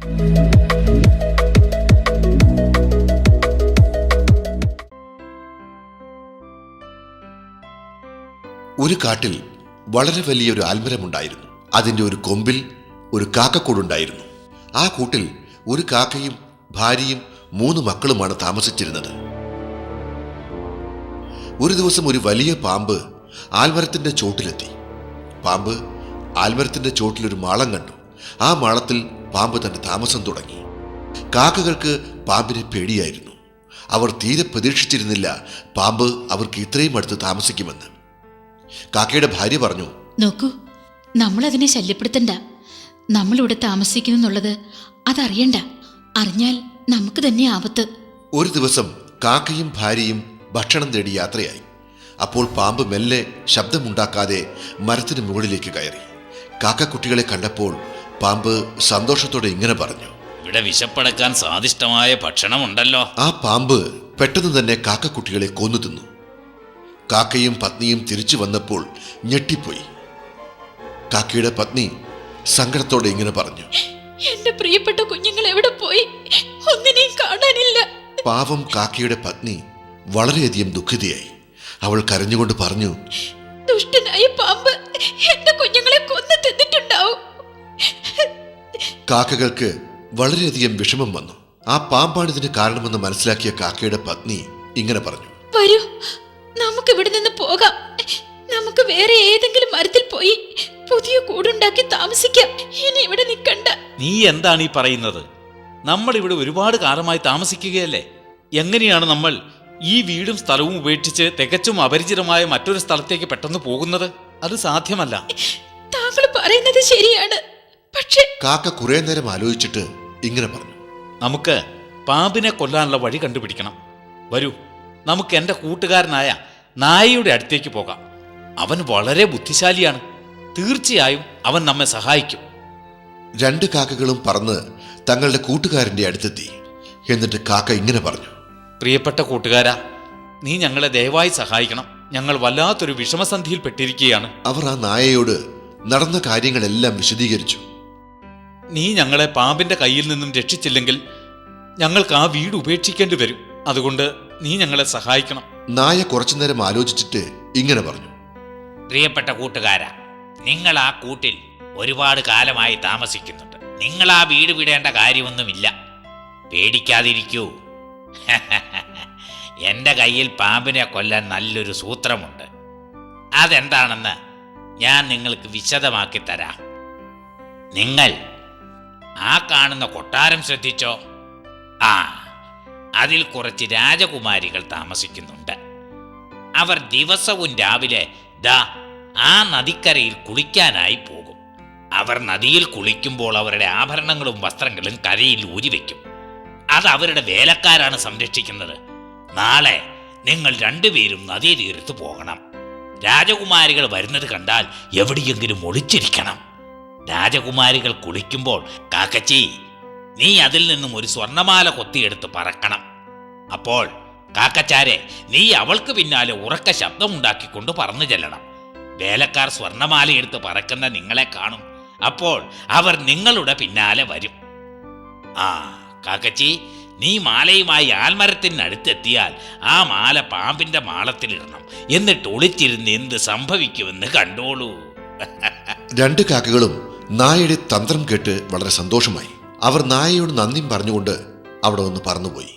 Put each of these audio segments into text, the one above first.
ഒരു കാട്ടിൽ വളരെ വലിയൊരു ആൽമരമുണ്ടായിരുന്നു. അതിൻ്റെ ഒരു കൊമ്പിൽ ഒരു കാക്കക്കൂടുണ്ടായിരുന്നു. ആ കൂട്ടിൽ ഒരു കാക്കയും ഭാര്യയും 3 മക്കളുമാണ് താമസിച്ചിരുന്നത്. ഒരു ദിവസം ഒരു വലിയ പാമ്പ് ആൽമരത്തിന്റെ ചോട്ടിലെത്തി. പാമ്പ് ആൽമരത്തിന്റെ ചോട്ടിലൊരു മാളം കണ്ടു. ആ മാളത്തിൽ പാമ്പ് തന്റെ താമസം തുടങ്ങി. കാക്കകൾക്ക് പാമ്പിനെ പേടിയായിരുന്നു. അവർ തീരെ പ്രതീക്ഷിച്ചിരുന്നില്ല പാമ്പ് അവർക്ക് ഇത്രയും അടുത്ത് താമസിക്കുമെന്ന്. കാക്കയുടെ ഭാര്യ പറഞ്ഞു, നോക്കൂ, നമ്മളതിനെ ശല്യപ്പെടുത്തണ്ട. നമ്മളിവിടെ താമസിക്കുന്നുള്ളത് അതറിയണ്ട. അറിഞ്ഞാൽ നമുക്ക് തന്നെ ആപത്ത്. ഒരു ദിവസം കാക്കയും ഭാര്യയും ഭക്ഷണം തേടി യാത്രയായി. അപ്പോൾ പാമ്പ് മെല്ലെ ശബ്ദമുണ്ടാക്കാതെ മരത്തിന് മുകളിലേക്ക് കയറി. കാക്കക്കുട്ടികളെ കണ്ടപ്പോൾ പാമ്പ് സന്തോഷത്തോടെ ഇങ്ങനെ പറഞ്ഞു, ഇവിടെ വിശപ്പടക്കാൻ സ്വാദിഷ്ടമായ ഭക്ഷണമുണ്ടല്ലോ. ആ പാമ്പ് പെട്ടെന്ന് തന്നെ കാക്കക്കുട്ടികളെ കൊന്നു തിന്നു. കാക്കയും പത്നിയും തിരിച്ചു വന്നപ്പോൾ ഞെട്ടിപ്പോയി. കാക്കയുടെ പത്നി സങ്കടത്തോടെ ഇങ്ങനെ പറഞ്ഞു, എന്റെ പ്രിയപ്പെട്ട കുഞ്ഞുങ്ങൾ എവിടെ പോയി? ഒന്നിനെയും കാണാനില്ല. പാവം കാക്കയുടെ പത്നി വളരെയധികം ദുഃഖിതയായി. അവൾ കരഞ്ഞുകൊണ്ട് പറഞ്ഞു, ദുഷ്ടനായ പാമ്പ് എന്റെ കുഞ്ഞുങ്ങളെ കൊന്നു തിന്നിട്ടുണ്ടാവും. കാക്കകൾക്ക് വളരെയധികം വിഷമം വന്നു. ആ പാമ്പാണിതിന് കാരണമെന്ന് മനസ്സിലാക്കിയ കാക്കയുടെ പത്നി ഇങ്ങനെ പറഞ്ഞു, വരൂ, നമുക്ക് ഇവിടെ നിന്ന് പോകാം. നമുക്ക് വേറെ ഏതെങ്കിലും മരത്തിൽ പോയി പുതിയ കൂടുണ്ടാക്കി താമസിക്കാം. ഇനി ഇവിടെ നിൽക്കണ്ട. നീ എന്താണ് ഈ പറയുന്നത്? നമ്മൾ ഇവിടെ ഒരുപാട് കാലമായി താമസിക്കുകയല്ലേ. എങ്ങനെയാണ് നമ്മൾ ഈ വീടും സ്ഥലവും ഉപേക്ഷിച്ച് തികച്ചും അപരിചിതമായ മറ്റൊരു സ്ഥലത്തേക്ക് പെട്ടെന്ന് പോകുന്നത്? അത് സാധ്യമല്ല. താങ്കൾ പറയുന്നത് ശരിയാണ്. പക്ഷേ കാക്ക കുറെ നേരം ആലോചിച്ചിട്ട് ഇങ്ങനെ പറഞ്ഞു, നമുക്ക് പാമ്പിനെ കൊല്ലാനുള്ള വഴി കണ്ടുപിടിക്കണം. വരൂ, നമുക്ക് എൻ്റെ കൂട്ടുകാരനായ നായയുടെ അടുത്തേക്ക് പോകാം. അവൻ വളരെ ബുദ്ധിശാലിയാണ്. തീർച്ചയായും അവൻ നമ്മെ സഹായിക്കും. 2 കാക്കകളും പറന്ന് തങ്ങളുടെ കൂട്ടുകാരന്റെ അടുത്തെത്തി. എന്നിട്ട് കാക്ക ഇങ്ങനെ പറഞ്ഞു, പ്രിയപ്പെട്ട കൂട്ടുകാരാ, നീ ഞങ്ങളെ ദയവായി സഹായിക്കണം. ഞങ്ങൾ വല്ലാത്തൊരു വിഷമസന്ധിയിൽ പെട്ടിരിക്കുകയാണ്. അവർ ആ നായയോട് നടന്ന കാര്യങ്ങളെല്ലാം വിശദീകരിച്ചു. നീ ഞങ്ങളെ പാമ്പിന്റെ കയ്യിൽ നിന്നും രക്ഷിച്ചില്ലെങ്കിൽ ഞങ്ങൾക്ക് ആ വീട് ഉപേക്ഷിക്കേണ്ടി വരും. അതുകൊണ്ട് നീ ഞങ്ങളെ സഹായിക്കണം. നായ കുറച്ചുനേരം ആലോചിച്ചിട്ട് ഇങ്ങനെ പറഞ്ഞു, പ്രിയപ്പെട്ട കൂട്ടുകാരാ, നിങ്ങൾ ആ കൂട്ടിൽ ഒരുപാട് കാലമായി താമസിക്കുന്നുണ്ട്. നിങ്ങൾ ആ വീട് വിടേണ്ട കാര്യമൊന്നുമില്ല. പേടിക്കാതിരിക്കൂ. എൻ്റെ കയ്യിൽ പാമ്പിനെ കൊല്ലാൻ നല്ലൊരു സൂത്രമുണ്ട്. അതെന്താണെന്ന് ഞാൻ നിങ്ങൾക്ക് വിശദമാക്കി തരാം. നിങ്ങൾ ആ കാണുന്ന കൊട്ടാരം ശ്രദ്ധിച്ചോ? അതിൽ കുറച്ച് രാജകുമാരികൾ താമസിക്കുന്നുണ്ട്. അവർ ദിവസവും രാവിലെ ആ നദിക്കരയിൽ കുളിക്കാനായി പോകും. അവർ നദിയിൽ കുളിക്കുമ്പോൾ അവരുടെ ആഭരണങ്ങളും വസ്ത്രങ്ങളും കരയിൽ ഊരിവെക്കും. അത് അവരുടെ വേലക്കാരാണ് സംരക്ഷിക്കുന്നത്. നാളെ നിങ്ങൾ 2 പേരും നദീതീരത്ത് പോകണം. രാജകുമാരികൾ വരുന്നത് കണ്ടാൽ എവിടെയെങ്കിലും ഒളിച്ചിരിക്കണം. രാജകുമാരികൾ കുളിക്കുമ്പോൾ കാക്കച്ചി, നീ അതിൽ നിന്നും ഒരു സ്വർണമാല കൊത്തിയെടുത്ത് പറക്കണം. അപ്പോൾ കാക്കച്ചാരെ, നീ അവൾക്ക് പിന്നാലെ ഉറക്ക ശബ്ദമുണ്ടാക്കിക്കൊണ്ട് പറന്നു ചെല്ലണം. വേലക്കാർ സ്വർണമാലയെടുത്ത് പറക്കുന്ന നിങ്ങളെ കാണും. അപ്പോൾ അവർ നിങ്ങളുടെ പിന്നാലെ വരും. കാക്കച്ചി, നീ മാലയുമായി ആൽമരത്തിനടുത്തെത്തിയാൽ ആ മാല പാമ്പിന്റെ മാളത്തിലിടണം. എന്നിട്ട് ഒളിച്ചിരുന്ന് എന്ത് സംഭവിക്കുമെന്ന് കണ്ടോളൂ. 2 കാക്കകളും നായയുടെ തന്ത്രം കേട്ട് വളരെ സന്തോഷമായി. അവർ നായയോട് നന്ദിയും പറഞ്ഞുകൊണ്ട് അവിടെ ഒന്ന് പറന്നുപോയി.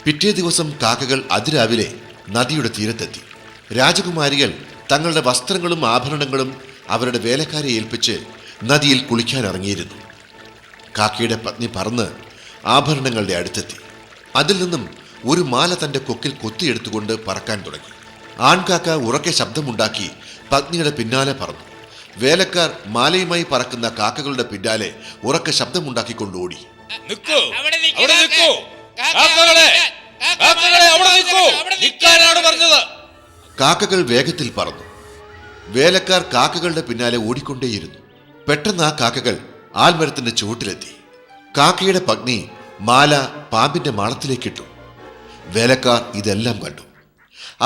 പിറ്റേ ദിവസം കാക്കകൾ അതിരാവിലെ നദിയുടെ തീരത്തെത്തി. രാജകുമാരികൾ തങ്ങളുടെ വസ്ത്രങ്ങളും ആഭരണങ്ങളും അവരുടെ വേലക്കാരെ ഏൽപ്പിച്ച് നദിയിൽ കുളിക്കാൻ ഇറങ്ങിയിരുന്നു. കാക്കയുടെ പത്നി പറന്ന് ആഭരണങ്ങളുടെ അടുത്തെത്തി. അതിൽ നിന്നും ഒരു മാല തൻ്റെ കൊക്കിൽ കൊത്തിയെടുത്തുകൊണ്ട് പറക്കാൻ തുടങ്ങി. ആൺകാക്ക ഉറക്കെ ശബ്ദമുണ്ടാക്കി പത്നിയുടെ പിന്നാലെ പറന്നു. വേലക്കാർ മാലയുമായി പറക്കുന്ന കാക്കകളുടെ പിന്നാലെ ഉറക്കെ ശബ്ദമുണ്ടാക്കിക്കൊണ്ട് ഓടി. കാക്കകൾ വേഗത്തിൽ പറന്നു. വേലക്കാർ കാക്കകളുടെ പിന്നാലെ ഓടിക്കൊണ്ടേയിരുന്നു. പെട്ടെന്ന് ആ കാക്കകൾ ആൽമരത്തിന്റെ ചുവട്ടിലെത്തി. കാക്കയുടെ പത്നി മാല പാമ്പിന്റെ മാളത്തിലേക്കിട്ടു. വേലക്കാർ ഇതെല്ലാം കണ്ടു.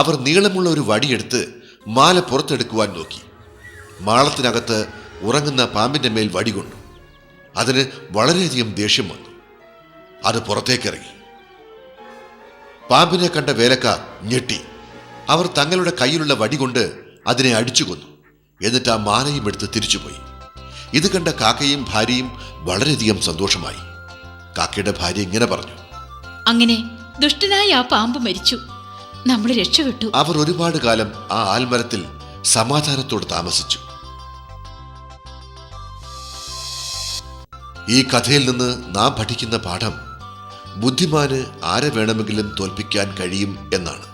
അവർ നീളമുള്ള ഒരു വടിയെടുത്ത് മാല പുറത്തെടുക്കുവാൻ നോക്കി. മാളത്തിനകത്ത് ഉറങ്ങുന്ന പാമ്പിന്റെ മേൽ വടി കൊണ്ടു. അതിന് വളരെയധികം ദേഷ്യം വന്നു. അത് പുറത്തേക്കിറങ്ങി. പാമ്പിനെ കണ്ട വേലക്കാർ ഞെട്ടി. അവർ തങ്ങളുടെ കയ്യിലുള്ള വടി കൊണ്ട് അതിനെ അടിച്ചു കൊന്നു. എന്നിട്ട് ആ മാലയും എടുത്ത് തിരിച്ചുപോയി. ഇത് കണ്ട കാക്കയും ഭാര്യയും വളരെയധികം സന്തോഷമായി. കാക്കയുടെ ഭാര്യ ഇങ്ങനെ പറഞ്ഞു: അങ്ങനെ ദുഷ്ടനായ ആ പാമ്പ് മരിച്ചു, നമ്മൾ രക്ഷപ്പെട്ടു. അവർ ഒരുപാട് കാലം ആ ആൽമരത്തിൽ സമാധാനത്തോടെ താമസിച്ചു. ഈ കഥയിൽ നിന്ന് നാം പഠിക്കുന്ന പാഠം ബുദ്ധിമാന് ആരെ വേണമെങ്കിലും തോൽപ്പിക്കാൻ കഴിയും എന്നാണ്.